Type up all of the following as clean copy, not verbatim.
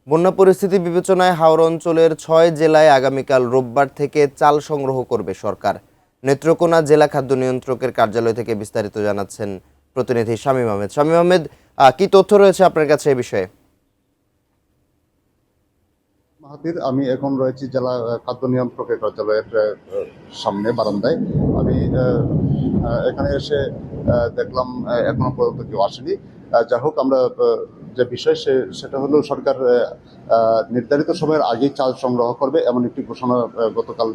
বন্যা পরিস্থিতি বিবেচনায় হাওড় অঞ্চলের ৬ জেলায় আগামীকাল রোববার থেকে চাল সংগ্রহ করবে সরকার। নেত্রকোনা জেলা খাদ্য নিয়ন্ত্রকের কার্যালয় থেকে বিস্তারিত জানাচ্ছেন প্রতিনিধি শামীম আহমেদ। শামীম আহমেদ, কি তথ্য রয়েছে আপনার কাছে এই বিষয়ে? মাহাতির, আমি এখন রয়েছি জেলা খাদ্য নিয়ন্ত্রকের কার্যালয়ের সামনে বারান্দায়। আমি এখানে এসে দেখলাম এখনো পর্যন্ত কেউ আসেনি। যাই হোক, আমরা যে বিষয় সেটা হলো সরকার নির্ধারিত সময়ের আগেই চাল সংগ্রহ করবে এমন একটি ঘোষণা গতকাল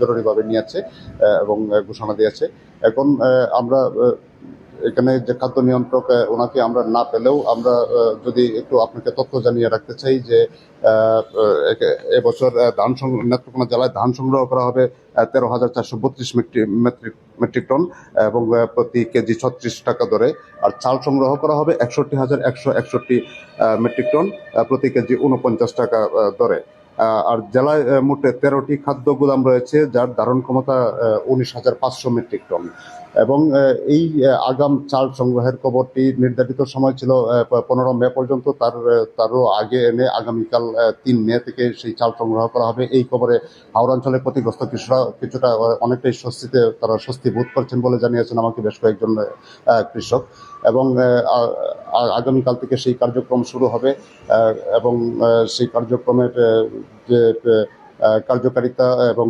জরুরিভাবে নিয়েছে এবং ঘোষণা দিয়েছে। এখন আমরা এখানে যে খাদ্য নিয়ন্ত্রক ওনাকে আমরা না পেলেও আমরা যদি একটু আপনাকে তথ্য জানিয়ে রাখতে চাই যে এবছর নেত্রকোনা জেলায় ধান সংগ্রহ করা হবে 13,432 মেট্রিক টন এবং প্রতি কেজি 36 টাকা দরে। আর চাল সংগ্রহ করা হবে 61,161 মেট্রিক টন, প্রতি কেজি 49 টাকা দরে। আর জেলায় মোট 13টি খাদ্য গুদাম রয়েছে, যার ধারণ ক্ষমতা 19,500 মেট্রিক টন। এবং এই আগাম চাল সংগ্রহের খবরটি নির্ধারিত সময় ছিল 15 মে পর্যন্ত। তারও আগে এনে আগামীকাল 3 মে থেকে সেই চাল সংগ্রহ করা হবে। এই খবরে হাওড়া অঞ্চলের ক্ষতিগ্রস্ত কৃষকরা কিছুটা অনেকটাই তারা স্বস্তি বোধ করছেন বলে জানিয়েছেন আমাকে বেশ কয়েকজন কৃষক। এবং আগামীকাল থেকে সেই কার্যক্রম শুরু হবে এবং সেই কার্যক্রমের যে কার্যকারিতা এবং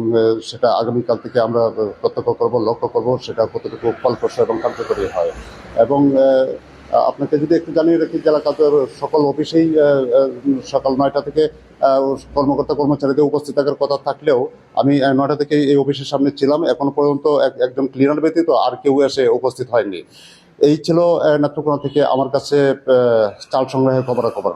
সেটা আগামীকাল থেকে আমরা প্রত্যক্ষ করব, লক্ষ্য করব সেটা কতটুকু ফলপ্রসূ এবং কার্যকরী হয়। এবং আপনাকে যদি একটু জানিয়ে রাখি, জেলা সকল অফিসেই সকাল 9টা থেকে কর্মকর্তা কর্মচারীদের উপস্থিত থাকার কথা থাকলেও আমি 9টা থেকে এই অফিসের সামনে ছিলাম। এখনো পর্যন্ত একজন ক্লিনার ব্যতীত আর কেউ এসে উপস্থিত হয়নি। এই ছিল নেত্রকোনা থেকে আমার কাছে চাল সংগ্রহের খবরাখবর।